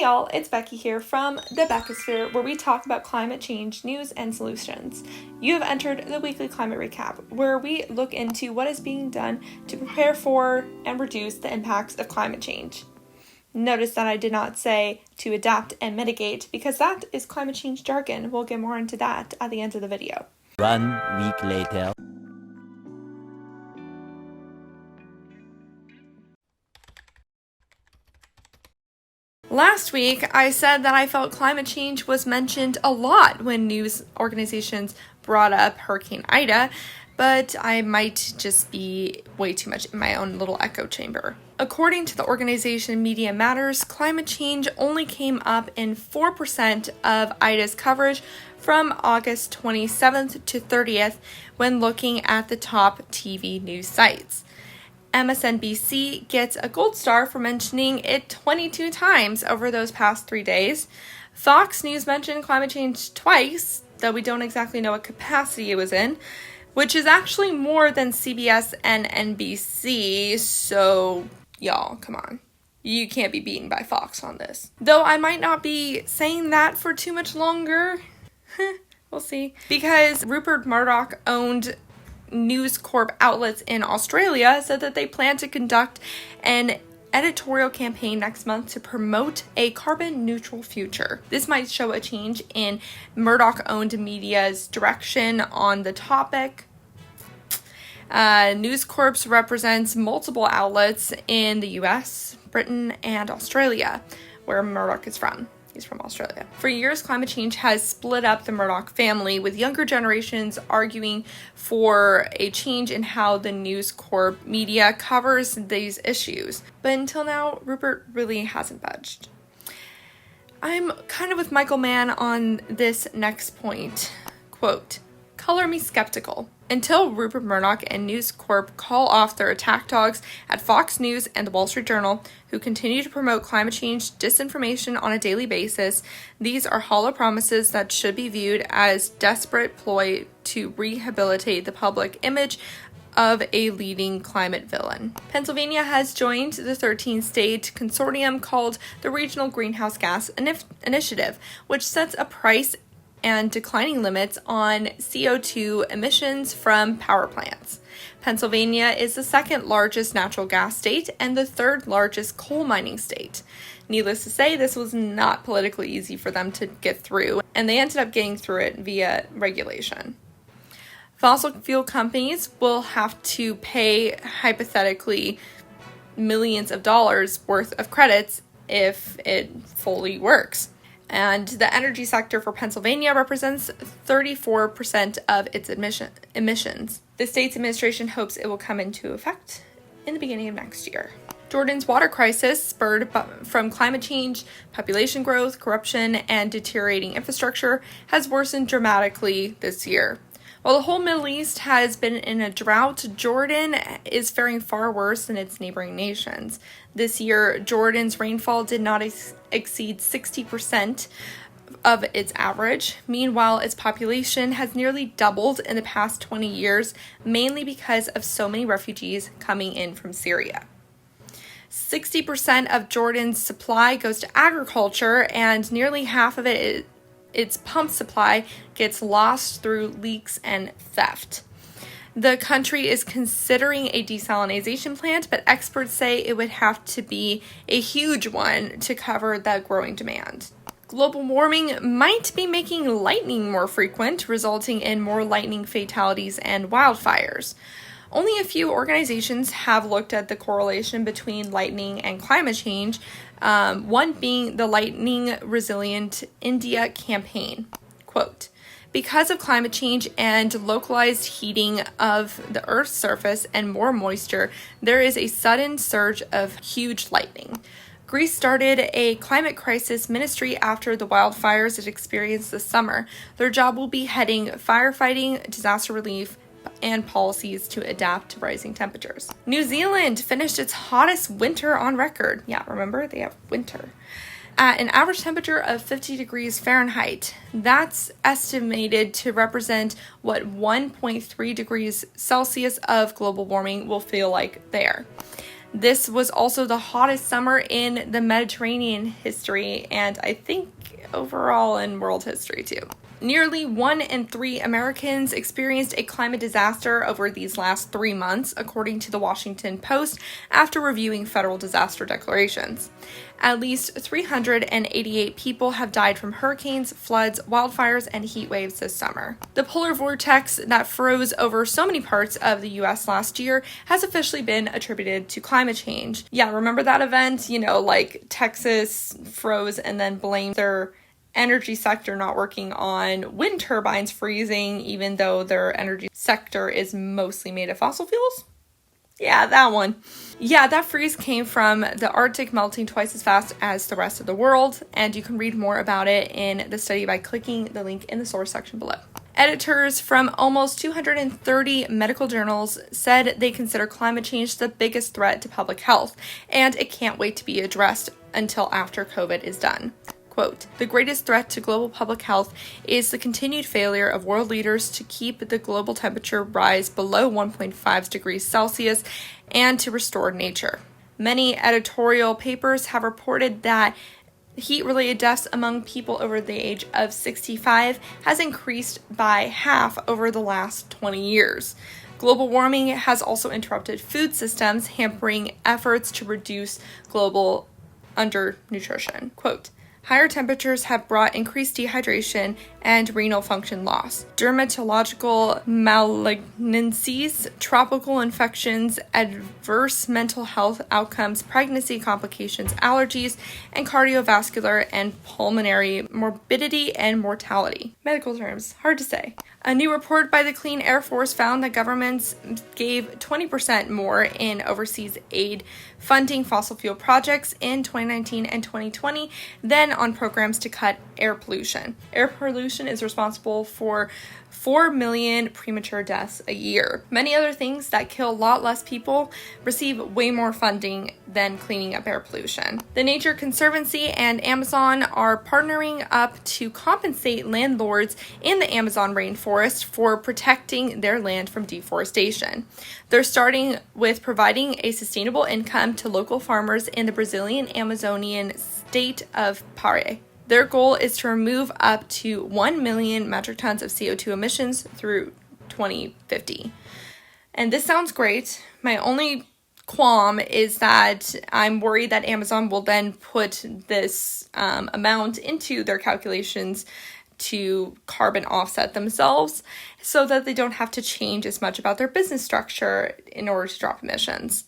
Hey y'all, it's Becky here from the Beckosphere, where we talk about climate change news and solutions. You have entered the weekly climate recap, where we look into what is being done to prepare for and reduce the impacts of climate change. Notice that I did not say to adapt and mitigate, because that is climate change jargon. We'll get more into that at the end of the video. 1 week later. Last week, I said that I felt climate change was mentioned a lot when news organizations brought up Hurricane Ida, but I might just be way too much in my own little echo chamber. According to the organization Media Matters, climate change only came up in 4% of Ida's coverage from August 27th to 30th when looking at the top TV news sites. MSNBC gets a gold star for mentioning it 22 times over those past 3 days. Fox News mentioned climate change twice, though we don't exactly know what capacity it was in, which is actually more than CBS and NBC, so y'all, come on. You can't be beaten by Fox on this. Though I might not be saying that for too much longer. We'll see. Because Rupert Murdoch owned News Corp outlets in Australia said that they plan to conduct an editorial campaign next month to promote a carbon neutral future. This might show a change in Murdoch-owned media's direction on the topic. News Corp represents multiple outlets in the US, Britain, and Australia, where Murdoch is from. He's from Australia. For years, climate change has split up the Murdoch family, with younger generations arguing for a change in how the News Corp media covers these issues. But until now, Rupert really hasn't budged. I'm kind of with Michael Mann on this next point. Quote, "Color me skeptical. Until Rupert Murdoch and News Corp call off their attack dogs at Fox News and the Wall Street Journal, who continue to promote climate change disinformation on a daily basis, these are hollow promises that should be viewed as desperate ploy to rehabilitate the public image of a leading climate villain." Pennsylvania has joined the 13-state consortium called the Regional Greenhouse Gas Initiative, which sets a price and declining limits on CO2 emissions from power plants. Pennsylvania is the second largest natural gas state and the third largest coal mining state. Needless to say, this was not politically easy for them to get through, and they ended up getting through it via regulation. Fossil fuel companies will have to pay, hypothetically, millions of dollars worth of credits if it fully works. And the energy sector for Pennsylvania represents 34% of its emissions. The state's administration hopes it will come into effect in the beginning of next year. Jordan's water crisis, spurred from climate change, population growth, corruption, and deteriorating infrastructure, has worsened dramatically this year. While the whole Middle East has been in a drought, Jordan is faring far worse than its neighboring nations. This year, Jordan's rainfall did not exceed 60% of its average. Meanwhile, its population has nearly doubled in the past 20 years, mainly because of so many refugees coming in from Syria. 60% of Jordan's supply goes to agriculture, and nearly half of its pump supply gets lost through leaks and theft. The country is considering a desalination plant, but experts say it would have to be a huge one to cover that growing demand. Global warming might be making lightning more frequent, resulting in more lightning fatalities and wildfires. Only a few organizations have looked at the correlation between lightning and climate change, one being the Lightning Resilient India campaign. Quote, "Because of climate change and localized heating of the Earth's surface and more moisture, there is a sudden surge of huge lightning. Greece started a climate crisis ministry after the wildfires it experienced this summer. Their job will be heading firefighting, disaster relief, and policies to adapt to rising temperatures." New Zealand finished its hottest winter on record. Yeah, remember, they have winter. At an average temperature of 50 degrees Fahrenheit. That's estimated to represent what 1.3 degrees Celsius of global warming will feel like there. This was also the hottest summer in the Mediterranean history, and I think overall in world history too. Nearly 1 in 3 Americans experienced a climate disaster over these last 3 months, according to the Washington Post, after reviewing federal disaster declarations. At least 388 people have died from hurricanes, floods, wildfires, and heat waves this summer. The polar vortex that froze over so many parts of the U.S. last year has officially been attributed to climate change. Yeah, remember that event? Like Texas froze and then blamed their energy sector not working on wind turbines freezing, even though their energy sector is mostly made of fossil fuels? Yeah, that one. Yeah, that freeze came from the Arctic melting twice as fast as the rest of the world, and you can read more about it in the study by clicking the link in the source section below. Editors from almost 230 medical journals said they consider climate change the biggest threat to public health, and it can't wait to be addressed until after COVID is done. Quote, "The greatest threat to global public health is the continued failure of world leaders to keep the global temperature rise below 1.5 degrees Celsius and to restore nature." Many editorial papers have reported that heat-related deaths among people over the age of 65 has increased by half over the last 20 years. Global warming has also interrupted food systems, hampering efforts to reduce global undernutrition. Quote, "Higher temperatures have brought increased dehydration and renal function loss, dermatological malignancies, tropical infections, adverse mental health outcomes, pregnancy complications, allergies, and cardiovascular and pulmonary morbidity and mortality." Medical terms, hard to say. A new report by the Clean Air Force found that governments gave 20% more in overseas aid funding fossil fuel projects in 2019 and 2020 than on programs to cut air pollution. Air pollution is responsible for 4 million premature deaths a year. Many other things that kill a lot less people receive way more funding than cleaning up air pollution. The Nature Conservancy and Amazon are partnering up to compensate landlords in the Amazon rainforest for protecting their land from deforestation. They're starting with providing a sustainable income to local farmers in the Brazilian Amazonian state of Pará. Their goal is to remove up to 1 million metric tons of CO2 emissions through 2050. And this sounds great. My only qualm is that I'm worried that Amazon will then put this amount into their calculations to carbon offset themselves so that they don't have to change as much about their business structure in order to drop emissions.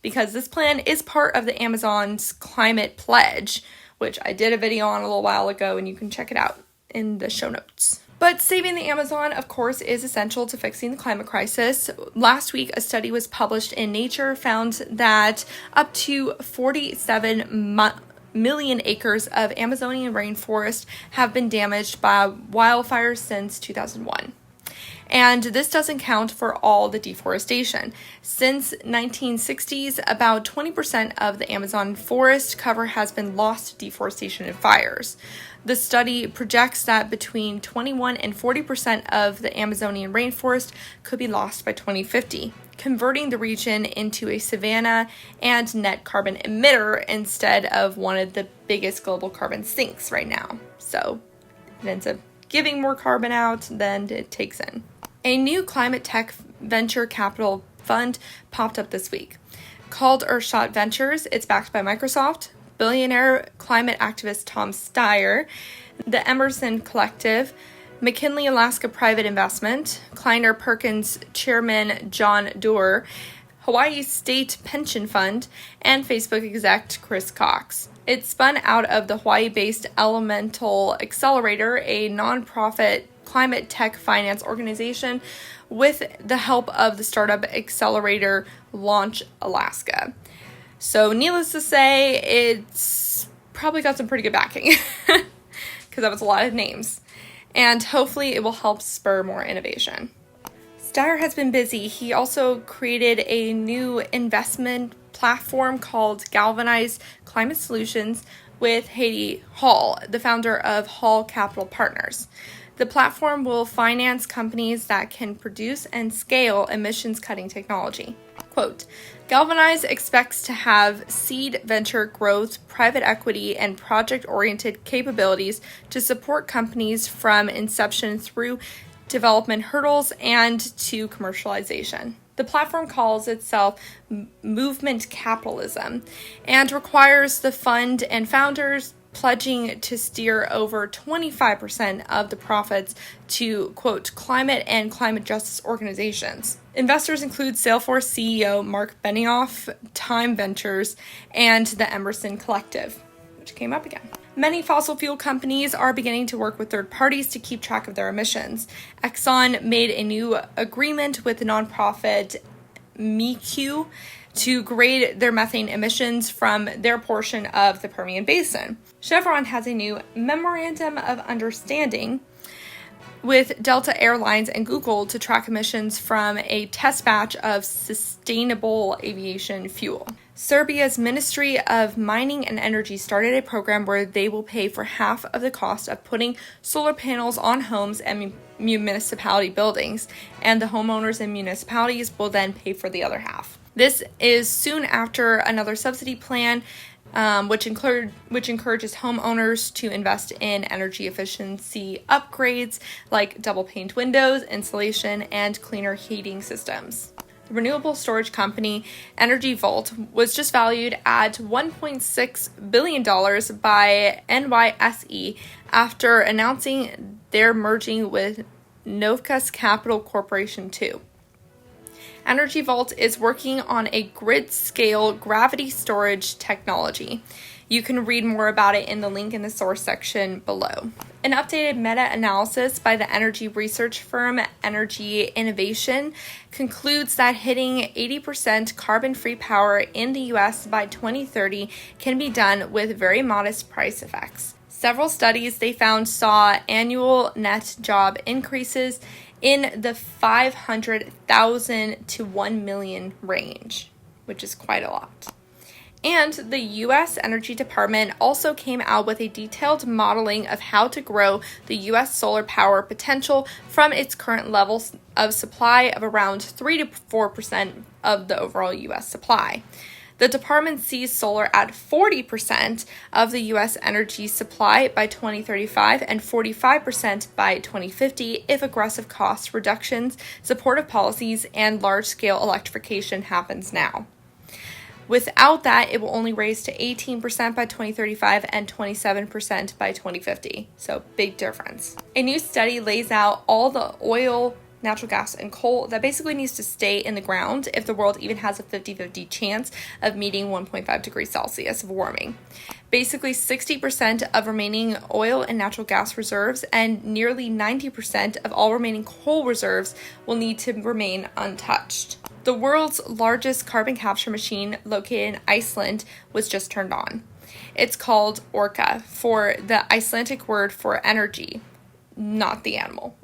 Because this plan is part of the Amazon's climate pledge, which I did a video on a little while ago, and you can check it out in the show notes. But saving the Amazon, of course, is essential to fixing the climate crisis. Last week, a study was published in Nature found that up to 47 million acres of Amazonian rainforest have been damaged by wildfires since 2001. And this doesn't count for all the deforestation. Since 1960s, about 20% of the Amazon forest cover has been lost to deforestation and fires. The study projects that between 21 and 40% of the Amazonian rainforest could be lost by 2050, converting the region into a savanna and net carbon emitter instead of one of the biggest global carbon sinks right now. So it ends up giving more carbon out than it takes in. A new climate tech venture capital fund popped up this week. Called Earthshot Ventures, it's backed by Microsoft, billionaire climate activist Tom Steyer, the Emerson Collective, McKinley Alaska Private Investment, Kleiner Perkins Chairman John Doerr, Hawaii State Pension Fund, and Facebook exec Chris Cox. It spun out of the Hawaii-based Elemental Accelerator, a nonprofit climate tech finance organization, with the help of the startup accelerator Launch Alaska. So needless to say, it's probably got some pretty good backing because that was a lot of names. And hopefully it will help spur more innovation. Steyer has been busy. He also created a new investment platform called Galvanize Climate Solutions with Haiti Hall, the founder of Hall Capital Partners. The platform will finance companies that can produce and scale emissions-cutting technology. Quote, Galvanize expects to have seed venture growth, private equity, and project-oriented capabilities to support companies from inception through development hurdles and to commercialization. The platform calls itself Movement Capitalism and requires the fund and founders pledging to steer over 25% of the profits to, quote, climate and climate justice organizations. Investors include Salesforce CEO Mark Benioff, Time Ventures, and the Emerson Collective, which came up again. Many fossil fuel companies are beginning to work with third parties to keep track of their emissions. Exxon made a new agreement with the nonprofit MiQ to grade their methane emissions from their portion of the Permian Basin. Chevron has a new memorandum of understanding with Delta Airlines and Google to track emissions from a test batch of sustainable aviation fuel. Serbia's Ministry of Mining and Energy started a program where they will pay for half of the cost of putting solar panels on homes and municipality buildings, and the homeowners and municipalities will then pay for the other half. This is soon after another subsidy plan which encourages homeowners to invest in energy efficiency upgrades like double-paned windows, insulation, and cleaner heating systems. The renewable storage company Energy Vault was just valued at $1.6 billion by NYSE after announcing they're merging with Novus Capital Corporation 2. Energy Vault is working on a grid-scale gravity storage technology. You can read more about it in the link in the source section below. An updated meta-analysis by the energy research firm Energy Innovation concludes that hitting 80% carbon-free power in the US by 2030 can be done with very modest price effects. Several studies they found saw annual net job increases in the 500,000 to 1 million range, which is quite a lot. And the U.S. Energy Department also came out with a detailed modeling of how to grow the U.S. solar power potential from its current levels of supply of around 3 to 4% of the overall U.S. supply. The department sees solar at 40% of the U.S. energy supply by 2035 and 45% by 2050 if aggressive cost reductions, supportive policies, and large-scale electrification happens now. Without that, it will only raise to 18% by 2035 and 27% by 2050. So big difference. A new study lays out all the oil, natural gas, and coal that basically needs to stay in the ground if the world even has a 50-50 chance of meeting 1.5 degrees Celsius of warming. Basically 60% of remaining oil and natural gas reserves and nearly 90% of all remaining coal reserves will need to remain untouched. The world's largest carbon capture machine located in Iceland was just turned on. It's called Orca, for the Icelandic word for energy, not the animal.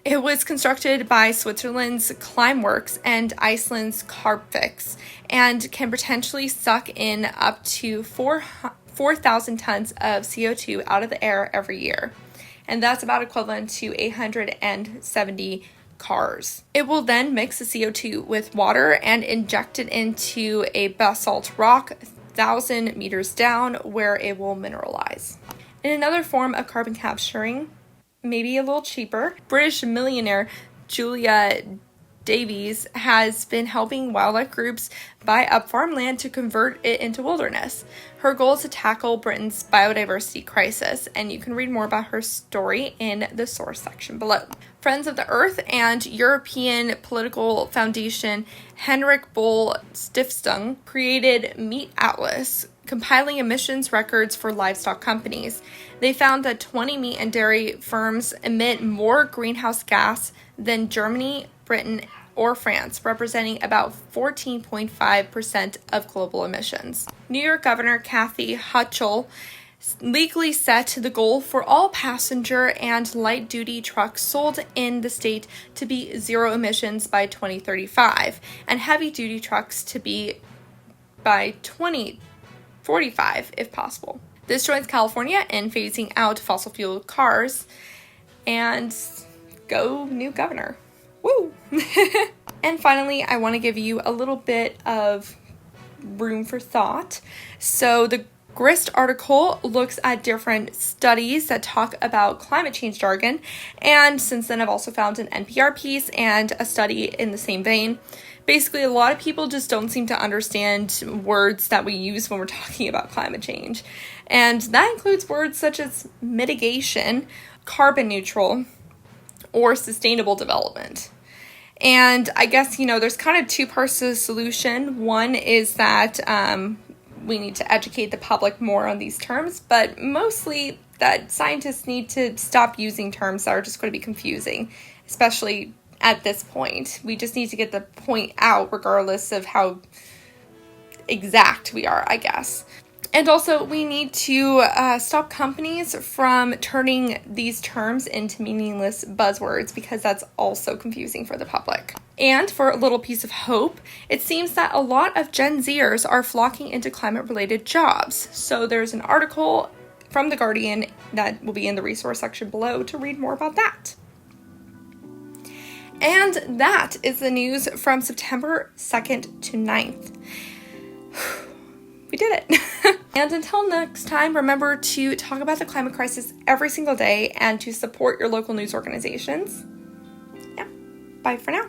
It was constructed by Switzerland's Climeworks and Iceland's Carbfix and can potentially suck in up to 4,000 tons of CO2 out of the air every year. And that's about equivalent to 870 cars. It will then mix the CO2 with water and inject it into a basalt rock 1,000 meters down where it will mineralize. In another form of carbon capturing, maybe a little cheaper, British millionaire Julia Davies has been helping wildlife groups buy up farmland to convert it into wilderness. Her goal is to tackle Britain's biodiversity crisis, and you can read more about her story in the source section below. Friends of the Earth and European political foundation Henrik Boll Stiftung created Meat Atlas, compiling emissions records for livestock companies. They found that 20 meat and dairy firms emit more greenhouse gas than Germany, Britain, or France, representing about 14.5% of global emissions. New York Governor Kathy Hochul legally set the goal for all passenger and light-duty trucks sold in the state to be zero emissions by 2035, and heavy-duty trucks to be by 2045 if possible. This joins California in phasing out fossil fuel cars, and go new governor. Woo! And finally, I want to give you a little bit of room for thought. So the Grist article looks at different studies that talk about climate change jargon, and since then I've also found an NPR piece and a study in the same vein. Basically, a lot of people just don't seem to understand words that we use when we're talking about climate change, and that includes words such as mitigation, carbon neutral, or sustainable development. And I guess, there's kind of two parts to the solution. One is that we need to educate the public more on these terms, but mostly that scientists need to stop using terms that are just going to be confusing, especially at this point. We just need to get the point out regardless of how exact we are, I guess. And also, we need to stop companies from turning these terms into meaningless buzzwords, because that's also confusing for the public. And for a little piece of hope, it seems that a lot of Gen Zers are flocking into climate-related jobs. So there's an article from The Guardian that will be in the resource section below to read more about that. And that is the news from September 2nd to 9th. We did it. And until next time, remember to talk about the climate crisis every single day and to support your local news organizations. Yeah, bye for now.